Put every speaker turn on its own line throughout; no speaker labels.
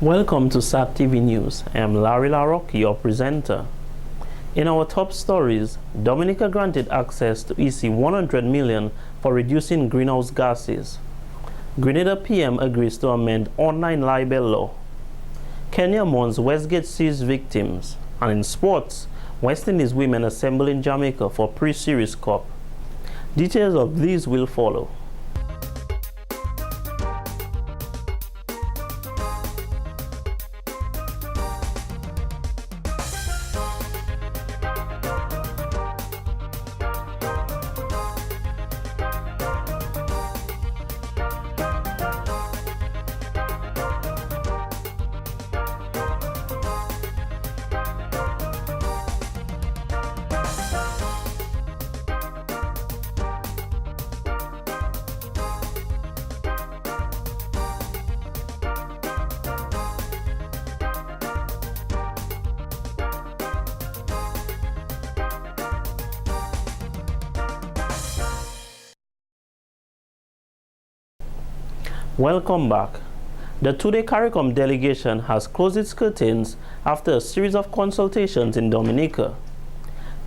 Welcome to SAT TV News. I am Larry LaRoque, your presenter. In our top stories, Dominica granted access to EC 100 million for reducing greenhouse gases. Grenada PM agrees to amend online libel law. Kenya mourns Westgate seized victims. And in sports, West Indies women assemble in Jamaica for pre-series cup. Details of these will follow. Welcome back. The two-day CARICOM delegation has closed its curtains after a series of consultations in Dominica.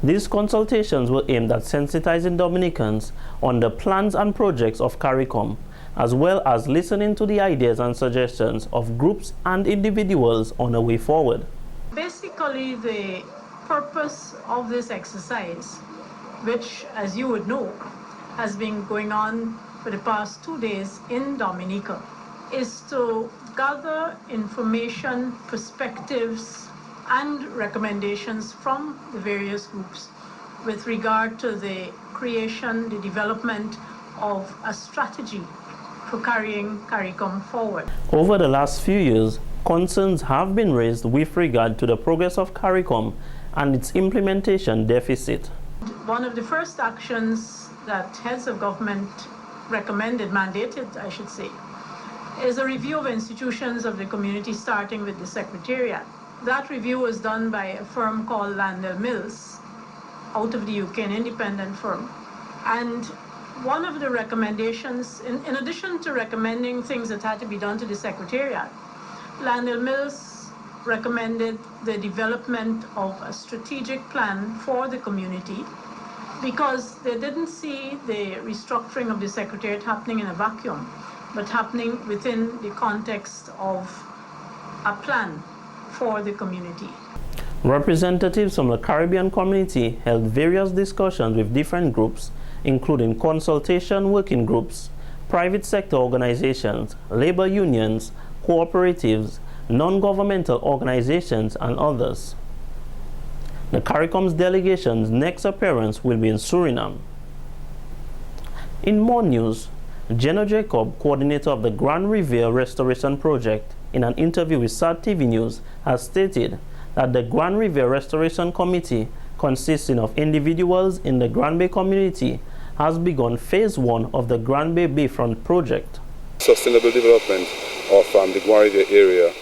These consultations were aimed at sensitizing Dominicans on the plans and projects of CARICOM, as well as listening to the ideas and suggestions of groups and individuals on a way forward.
Basically, the purpose of this exercise, which, as you would know, has been going on for the past 2 days in Dominica, is to gather information, perspectives, and recommendations from the various groups with regard to the creation, the development of a strategy for carrying CARICOM forward.
Over the last few years, concerns have been raised with regard to the progress of CARICOM and its implementation deficit.
One of the first actions that heads of government recommended, mandated, I should say, is a review of institutions of the community, starting with the Secretariat. That review was done by a firm called Landell Mills, out of the UK, an independent firm. And one of the recommendations, in addition to recommending things that had to be done to the Secretariat, Landell Mills recommended the development of a strategic plan for the community, because they didn't see the restructuring of the Secretariat happening in a vacuum, but happening within the context of a plan for the community.
Representatives from the Caribbean community held various discussions with different groups, including consultation working groups, private sector organizations, labor unions, cooperatives, non-governmental organizations, and others. The CARICOM's delegation's next appearance will be in Suriname. In more news, Jenna Jacob, coordinator of the Grand Riviere Restoration Project, in an interview with SAT TV News, has stated that the Grand Riviere Restoration Committee, consisting of individuals in the Grand Bay community, has begun phase 1 of the Grand Bay Bayfront project.
Sustainable development of the Grand Riviere area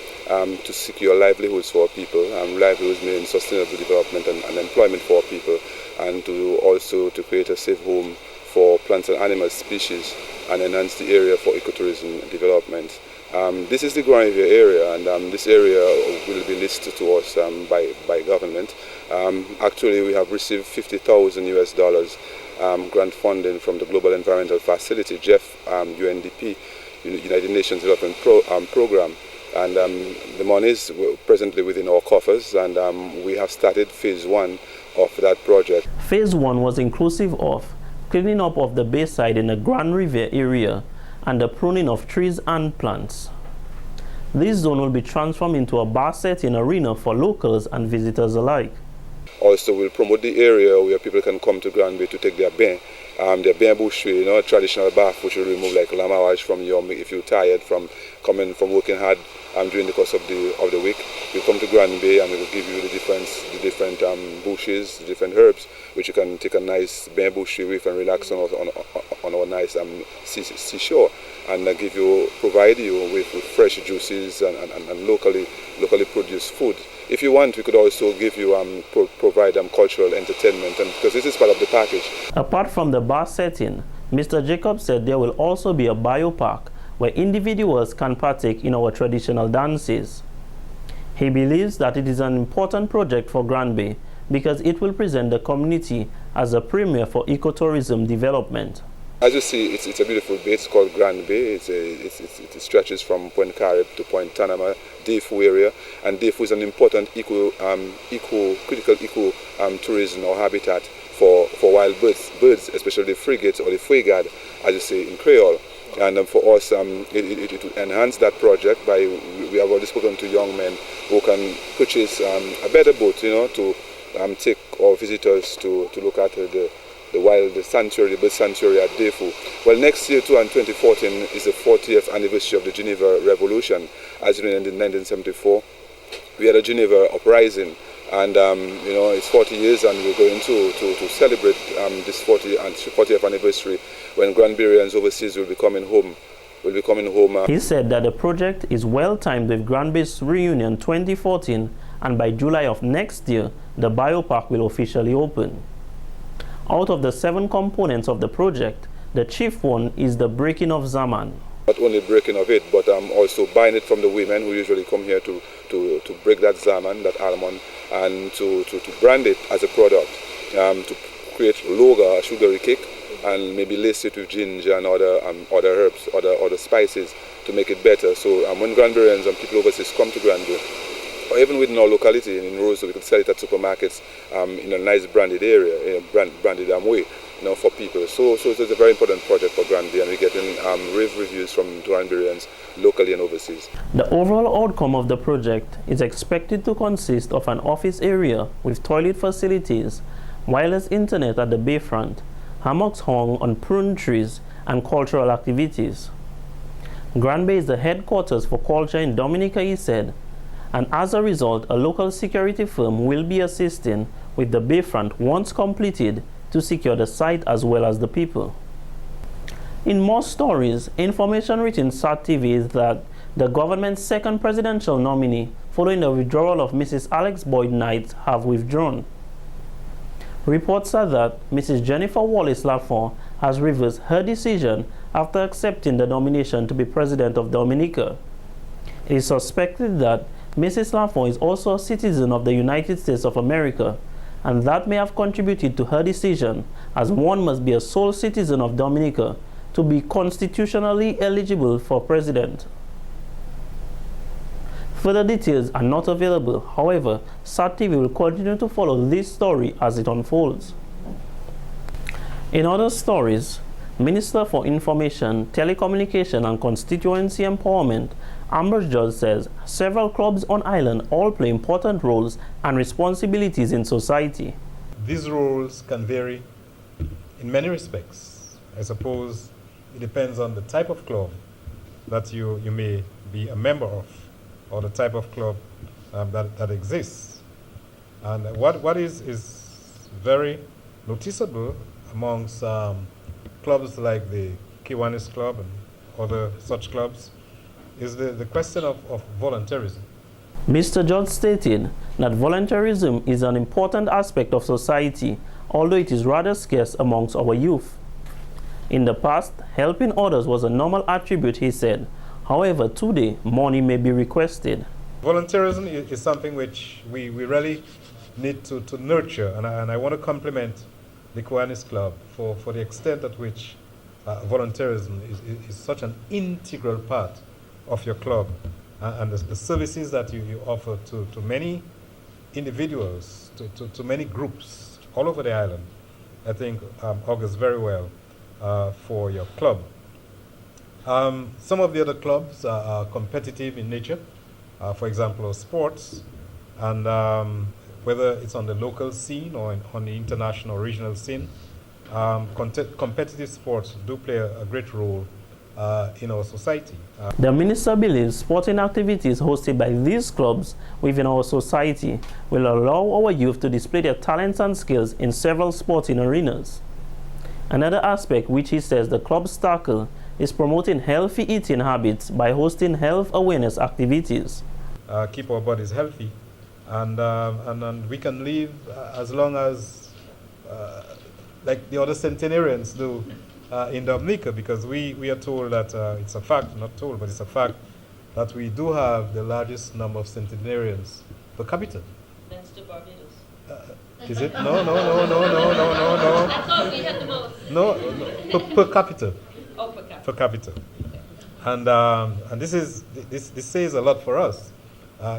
to secure livelihoods for people, livelihoods meaning sustainable development and employment for people, and to also to create a safe home for plants and animal species and enhance the area for ecotourism development. This is the Grand Riviere area, and this area will be listed to us by government. Actually, we have received $50,000 grant funding from the Global Environmental Facility, GEF, UNDP, United Nations Development Program. And the money is presently within our coffers, and we have started phase 1 of that project.
Phase 1 was inclusive of cleaning up of the bayside in the Grand Riviere area and the pruning of trees and plants. This zone will be transformed into a bar setting arena for locals and visitors alike.
Also, we'll promote the area where people can come to Granby to take their bain boucherie, traditional bath, which will remove like lamawage from you if you're tired from coming from working hard during the course of the week. You come to Granby and we'll give you the different bushes, the different herbs, which you can take a nice bain boucherie with and relax on our nice seashore, and provide you with fresh juices and locally produced food. If you want, we could also give you provide cultural entertainment, and because this is part of the package.
Apart from the bar setting, Mr. Jacobs said there will also be a biopark where individuals can partake in our traditional dances. He believes that it is an important project for Granby because it will present the community as a premier for ecotourism development.
As you see, it's a beautiful bay. It's called Granby. It stretches from Point Carib to Point Tanama, Defu area, and Defu is an important critical tourism or habitat for wild birds, especially the frigates or the frigate, as you say in Creole. And for us, it will enhance that project by we have already spoken to young men who can purchase a better boat, to take our visitors to look at the bird sanctuary at Defu. Well, next year too, in 2014, is the 40th anniversary of the Geneva Revolution. As you know, in 1974, we had a Geneva uprising, and it's 40 years, and we're going to celebrate this 40th anniversary when Granbyrians overseas will be coming home.
He said that the project is well timed with Granby's reunion 2014, and by July of next year, the biopark will officially open. Out of the 7 components of the project, the chief one is the breaking of Zaman.
Not only breaking of it, but also buying it from the women who usually come here to break that Zaman, that almond, and to brand it as a product, to create loga, a sugary cake, and maybe lace it with ginger and other herbs, other spices to make it better. So when Granbyrians and people overseas come to Granby, or even within our locality in Roseau, we could sell it at supermarkets in a nice branded area, branded way, for people. So it's a very important project for Granby, and we're getting rave reviews from Granbyrians locally and overseas.
The overall outcome of the project is expected to consist of an office area with toilet facilities, wireless internet at the bayfront, hammocks hung on prune trees, and cultural activities. Granby is the headquarters for culture in Dominica, he said, and as a result, a local security firm will be assisting with the bayfront once completed to secure the site as well as the people. In more stories, information reaching SAT TV is that the government's second presidential nominee, following the withdrawal of Mrs. Alex Boyd Knight, have withdrawn. Reports are that Mrs. Jennifer Wallace Lafont has reversed her decision after accepting the nomination to be president of Dominica. It is suspected that Mrs. Lafont is also a citizen of the United States of America, and that may have contributed to her decision, as one must be a sole citizen of Dominica to be constitutionally eligible for president. Further details are not available. However, SAT TV will continue to follow this story as it unfolds. In other stories, Minister for Information, Telecommunication and Constituency Empowerment, Ambrose George says several clubs on island all play important roles and responsibilities in society.
These roles can vary in many respects. I suppose it depends on the type of club that you may be a member of, or the type of club that exists. And what is very noticeable amongst clubs like the Kiwanis Club and other such clubs is the question of volunteerism.
Mr. George stated that volunteerism is an important aspect of society, although it is rather scarce amongst our youth. In the past, helping others was a normal attribute, he said. However, today, money may be requested.
Volunteerism is something which we really need to nurture, and I want to compliment the Kiwanis Club for the extent at which volunteerism is such an integral part of your club, and the services that you offer to many individuals, to many groups all over the island, I think augurs very well for your club. Some of the other clubs are competitive in nature, for example, sports, and whether it's on the local scene or on the international or regional scene. Competitive sports do play a great role in our society.
The minister believes sporting activities hosted by these clubs within our society will allow our youth to display their talents and skills in several sporting arenas. Another aspect which he says the clubs tackle is promoting healthy eating habits by hosting health awareness activities.
Keep our bodies healthy, and we can live as long as, like the other centenarians do in Dominica, because we are told that it's a fact, not told, but it's a fact that we do have the largest number of centenarians per capita.
That's the Barbados.
Is it? No.
I thought we had the most.
No, per capita.
Oh, per capita.
Per capita. And this says a lot for us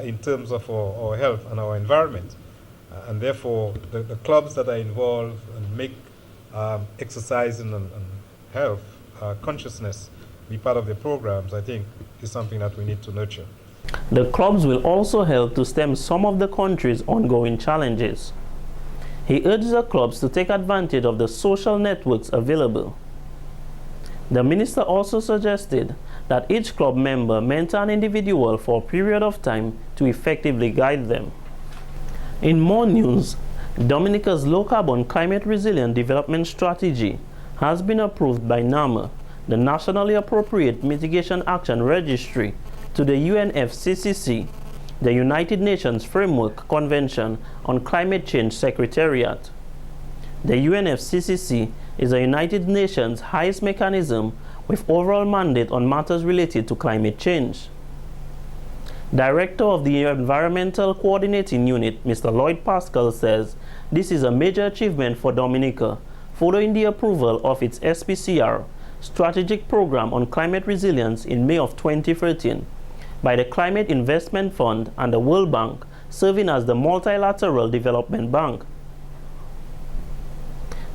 in terms of our health and our environment. And therefore, the clubs that are involved and make exercising and health consciousness be part of the programs, I think, is something that we need to nurture.
The clubs will also help to stem some of the country's ongoing challenges. He urges the clubs to take advantage of the social networks available. The minister also suggested that each club member mentor an individual for a period of time to effectively guide them. In more news, Dominica's low-carbon climate resilient development strategy has been approved by NAMA, the Nationally Appropriate Mitigation Action Registry, to the UNFCCC, the United Nations Framework Convention on Climate Change Secretariat. The UNFCCC is the United Nations highest mechanism with overall mandate on matters related to climate change. Director of the Environmental Coordinating Unit, Mr. Lloyd Pascal, says this is a major achievement for Dominica, following the approval of its SPCR, Strategic Program on Climate Resilience, in May of 2013, by the Climate Investment Fund and the World Bank, serving as the Multilateral Development Bank.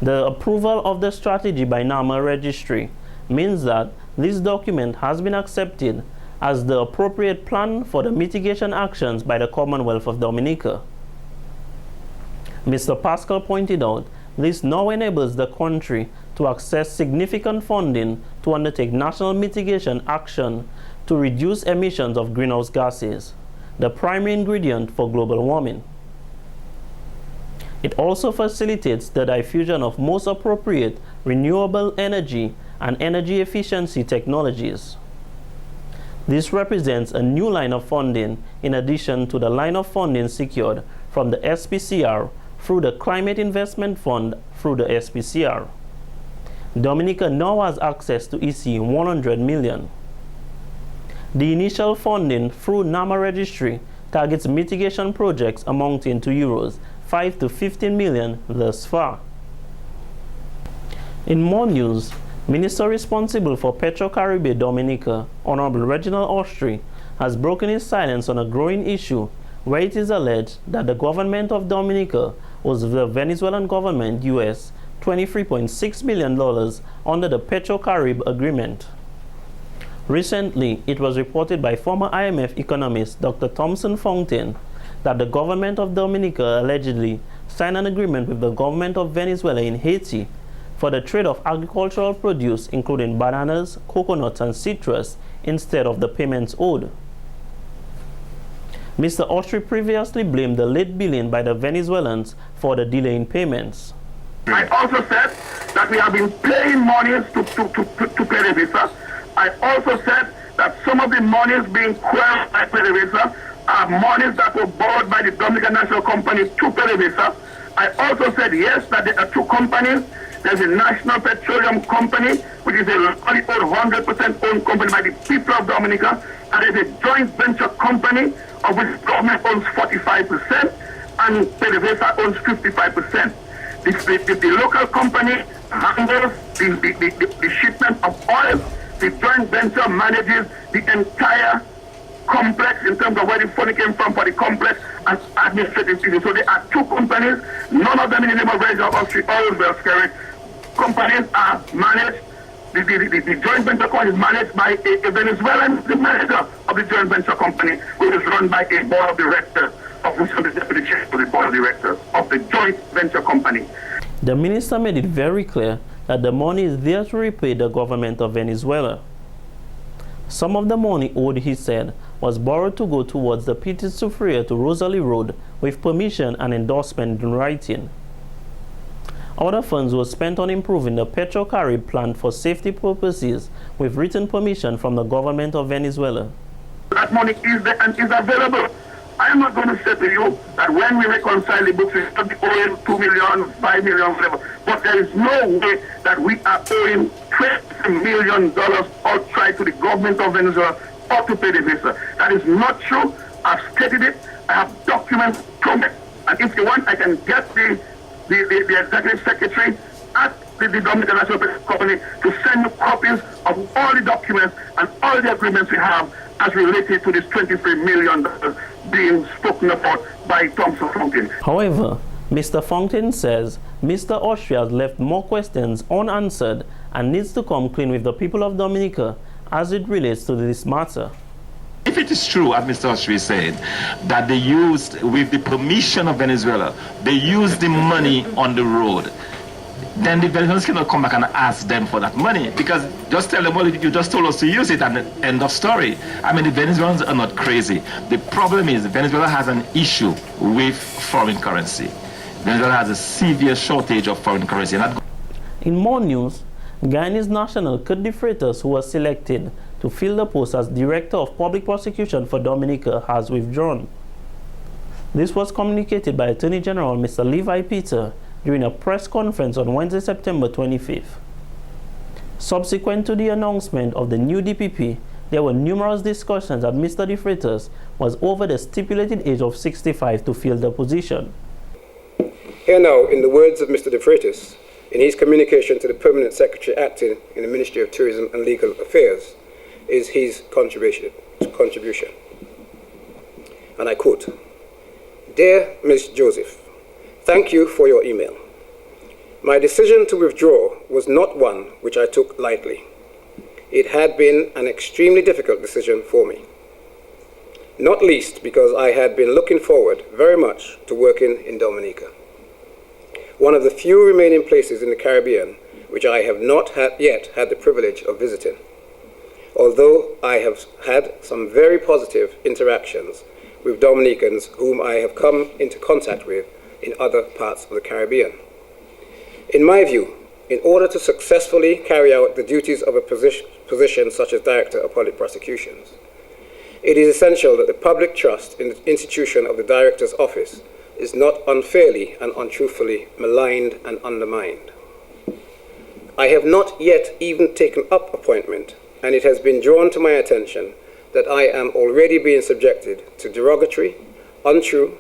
The approval of the strategy by NAMA Registry means that this document has been accepted as the appropriate plan for the mitigation actions by the Commonwealth of Dominica. Mr. Pascal pointed out this now enables the country to access significant funding to undertake national mitigation action to reduce emissions of greenhouse gases, the primary ingredient for global warming. It also facilitates the diffusion of most appropriate renewable energy and energy efficiency technologies. This represents a new line of funding in addition to the line of funding secured from the SPCR through the Climate Investment Fund through the SPCR. Dominica now has access to EC 100 million. The initial funding through NAMA Registry targets mitigation projects amounting to euros 5 to 15 million thus far. In more news, Minister responsible for Petrocaribe Dominica, Honorable Reginald Austri, has broken his silence on a growing issue where it is alleged that the government of Dominica owes the Venezuelan government US $23.6 million under the Petrocaribe agreement. Recently, it was reported by former IMF economist Dr. Thomson Fountain that the government of Dominica allegedly signed an agreement with the government of Venezuela in Haiti for the trade of agricultural produce including bananas, coconuts, and citrus instead of the payments owed. Mr. Austri previously blamed the late billing by the Venezuelans for the delay in payments.
I also said that we have been paying monies to PDVSA. I also said that some of the monies being quelled by PDVSA are monies that were borrowed by the Dominican National Company to PDVSA. I also said yes, that there are two companies. There's a National Petroleum Company, which is a 100% owned company by the people of Dominica, and there's a joint venture company of which the government owns 45% and PDVSA owns 55%. The local company handles the shipment of oil. The joint venture manages the entire complex in terms of where the money came from for the complex and administrative things. So there are two companies, none of them in the name of Reginald Austri or Wells companies are managed. The joint venture company is managed by a Venezuelan, the manager of the joint venture company, which is run by a board of directors of which I'm the deputy chair of the board of directors of the joint venture company.
The minister made it very clear that the money is there to repay the government of Venezuela. Some of the money owed, he said, was borrowed to go towards the Petit Soufriere to Rosalie Road with permission and endorsement in writing. Other funds were spent on improving the Petrocarib plant for safety purposes with written permission from the government of Venezuela.
That money is there and is available. I am not going to say to you that when we reconcile the books, we should be owing 2 million, 5 million, whatever. But there is no way that we are owing $20 million outright to the government of Venezuela or to PDVSA. That is not true. I've stated it. I have documents from it. And if you want, I can get the executive secretary at the Dominican National Petroleum Company to send you copies of all the documents and all the agreements we have as related to this $23 million being spoken about by Thompson Fontaine.
However, Mr. Fontaine says Mr. Austria has left more questions unanswered and needs to come clean with the people of Dominica as it relates to this matter.
If it is true, as Mr. Austria said, that they used, with the permission of Venezuela, they used the money on the road, then the Venezuelans cannot come back and ask them for that money, because just tell them, well, you just told us to use it, and end of story. I mean, the Venezuelans are not crazy. The problem is Venezuela has an issue with foreign currency. Venezuela has a severe shortage of foreign currency.
In more news, Guyanese national Kurt De Freitas, who was selected to fill the post as Director of Public Prosecution for Dominica, has withdrawn. This was communicated by Attorney General Mr. Levi Peter during a press conference on Wednesday, September 25th. Subsequent to the announcement of the new DPP, there were numerous discussions that Mr. De Freitas was over the stipulated age of 65 to fill the position.
Here now, in the words of Mr. De Freitas, in his communication to the Permanent Secretary acting in the Ministry of Tourism and Legal Affairs, is his contribution. And I quote, "Dear Ms. Joseph, thank you for your email. My decision to withdraw was not one which I took lightly. It had been an extremely difficult decision for me, not least because I had been looking forward very much to working in Dominica, one of the few remaining places in the Caribbean which I have not yet had the privilege of visiting, although I have had some very positive interactions with Dominicans whom I have come into contact with in other parts of the Caribbean. In my view, in order to successfully carry out the duties of a position such as Director of Public Prosecutions, it is essential that the public trust in the institution of the Director's office is not unfairly and untruthfully maligned and undermined. I have not yet even taken up appointment, and it has been drawn to my attention that I am already being subjected to derogatory, untrue,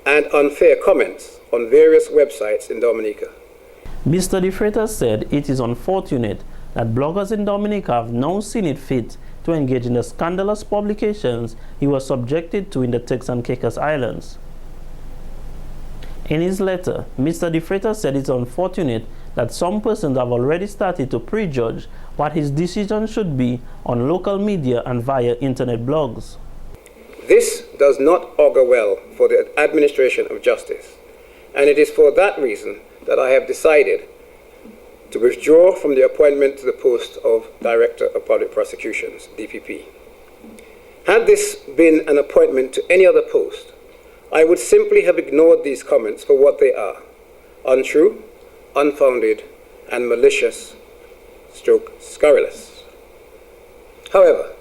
and unfair comments on various websites in Dominica.
Mr. De Freitas said it is unfortunate that bloggers in Dominica have now seen it fit to engage in the scandalous publications he was subjected to in the Turks and Caicos Islands. In his letter, Mr. De Freitas said it's unfortunate that some persons have already started to prejudge what his decision should be on local media and via internet blogs.
This does not augur well for the administration of justice, and it is for that reason that I have decided to withdraw from the appointment to the post of Director of Public Prosecutions, DPP. Had this been an appointment to any other post, I would simply have ignored these comments for what they are: untrue, unfounded, and malicious / scurrilous. However,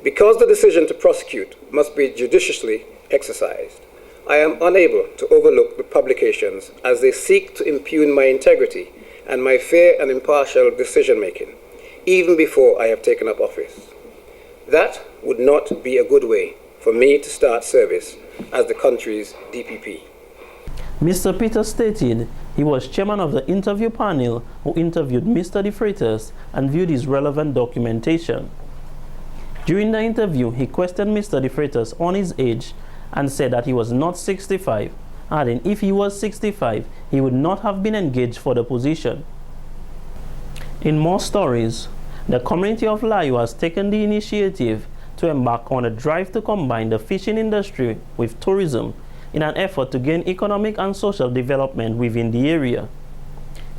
because the decision to prosecute must be judiciously exercised, I am unable to overlook the publications as they seek to impugn my integrity and my fair and impartial decision-making, even before I have taken up office. That would not be a good way for me to start service as the country's DPP.
Mr. Peter stated he was chairman of the interview panel who interviewed Mr. De Freitas and viewed his relevant documentation. During the interview, he questioned Mr. De Freitas on his age and said that he was not 65, adding if he was 65, he would not have been engaged for the position. In more stories, the community of Layo has taken the initiative to embark on a drive to combine the fishing industry with tourism in an effort to gain economic and social development within the area.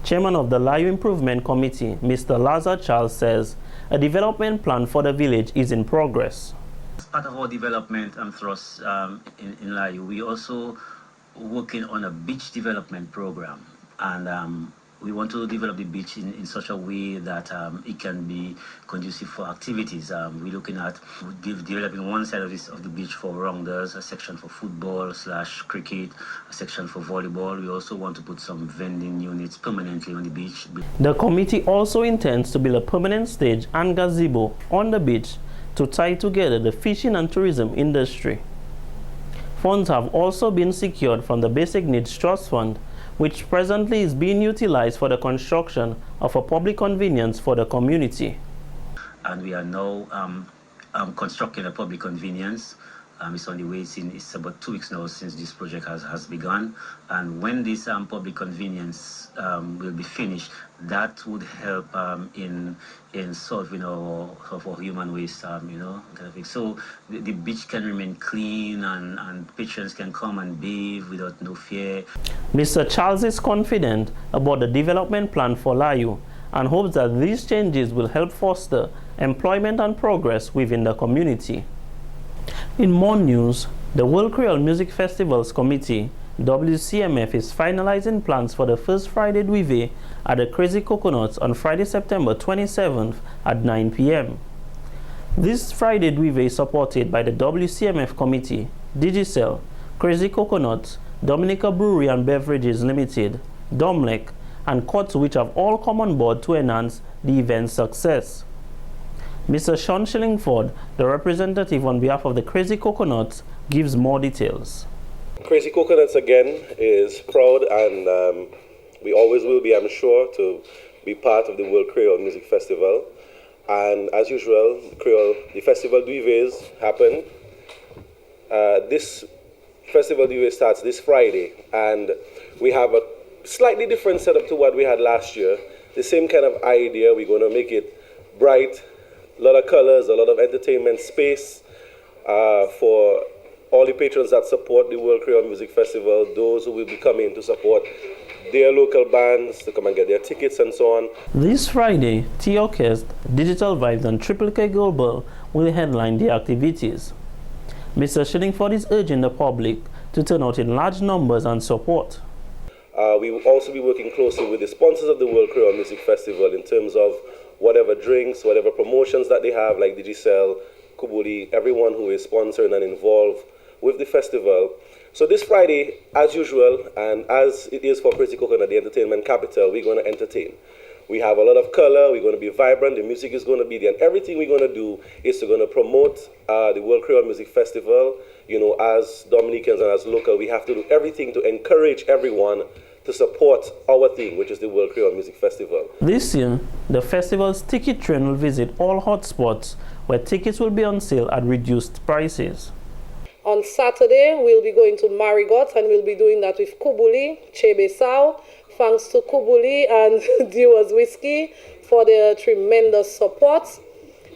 Chairman of the Layu Improvement Committee, Mr. Lazar Charles, says a development plan for the village is in progress.
As part of our development and thrust in Layu, we also working on a beach development program, and we want to develop the beach in such a way that it can be conducive for activities. We're looking at developing one side of the beach for rounders, a section for football / cricket, a section for volleyball. We also want to put some vending units permanently on the beach.
The committee also intends to build a permanent stage and gazebo on the beach to tie together the fishing and tourism industry. Funds have also been secured from the Basic Needs Trust Fund, which presently is being utilized for the construction of a public convenience for the community.
And we are now constructing a public convenience. It's on the way. It's about 2 weeks now since this project has begun. And when this public convenience will be finished, that would help in solving our human waste, So the beach can remain clean and patrons can come and bathe without no fear.
Mr. Charles is confident about the development plan for Layu and hopes that these changes will help foster employment and progress within the community. In more news, the World Creole Music Festivals Committee, WCMF, is finalizing plans for the first Friday Duive at the Crazy Coconuts on Friday, September 27th at 9 p.m. This Friday Duive is supported by the WCMF Committee, Digicel, Crazy Coconuts, Dominica Brewery and Beverages Limited, Domlec, and Courts, which have all come on board to enhance the event's success. Mr. Sean Shillingford, the representative on behalf of the Crazy Coconuts, gives more details.
Crazy Coconuts again is proud, and we always will be, I'm sure, to be part of the World Creole Music Festival. And as usual, the Festival Duives happen. This Festival Duives starts this Friday, and we have a slightly different setup to what we had last year. The same kind of idea. We're going to make it bright, a lot of colors, a lot of entertainment space for all the patrons that support the World Creole Music Festival, those who will be coming to support their local bands to come and get their tickets and so on.
This Friday, T-Orchestra, Digital Vibes and Triple K Global will headline the activities. Mr. Shillingford is urging the public to turn out in large numbers and support.
We will also be working closely with the sponsors of the World Creole Music Festival in terms of whatever drinks, whatever promotions that they have, like Digicel, Kubuli, everyone who is sponsored and involved with the festival. So this Friday, as usual, and as it is for Crazy Coconut, the entertainment capital, we're going to entertain. We have a lot of color, we're going to be vibrant, the music is going to be there, and everything we're going to do is going to promote the World Creole Music Festival. You know, as Dominicans and as local, we have to do everything to encourage everyone to support our thing, which is the World Creole Music Festival.
This year, the festival's ticket train will visit all hotspots where tickets will be on sale at reduced prices.
On Saturday, we'll be going to Marigot, and we'll be doing that with Kubuli, Chebesau. Thanks to Kubuli and Dewar's Whiskey for their tremendous support.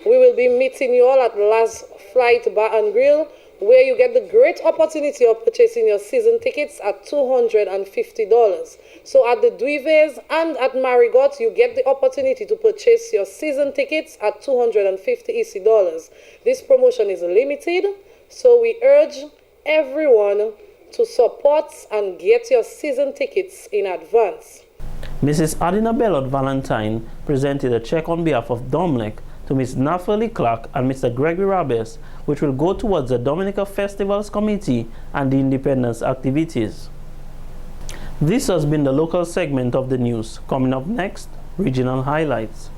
We will be meeting you all at Last Flight Bar and Grill, where you get the great opportunity of purchasing your season tickets at $250. So at the Duives and at Marigot, you get the opportunity to purchase your season tickets at $250 EC. This promotion is limited, so we urge everyone to support and get your season tickets in advance.
Mrs. Adina Bellot Valentine presented a check on behalf of Domlec to Ms. Nathalie Clark and Mr. Gregory Rabes, which will go towards the Dominica Festivals Committee and the Independence activities. This has been the local segment of the news. Coming up next, regional highlights.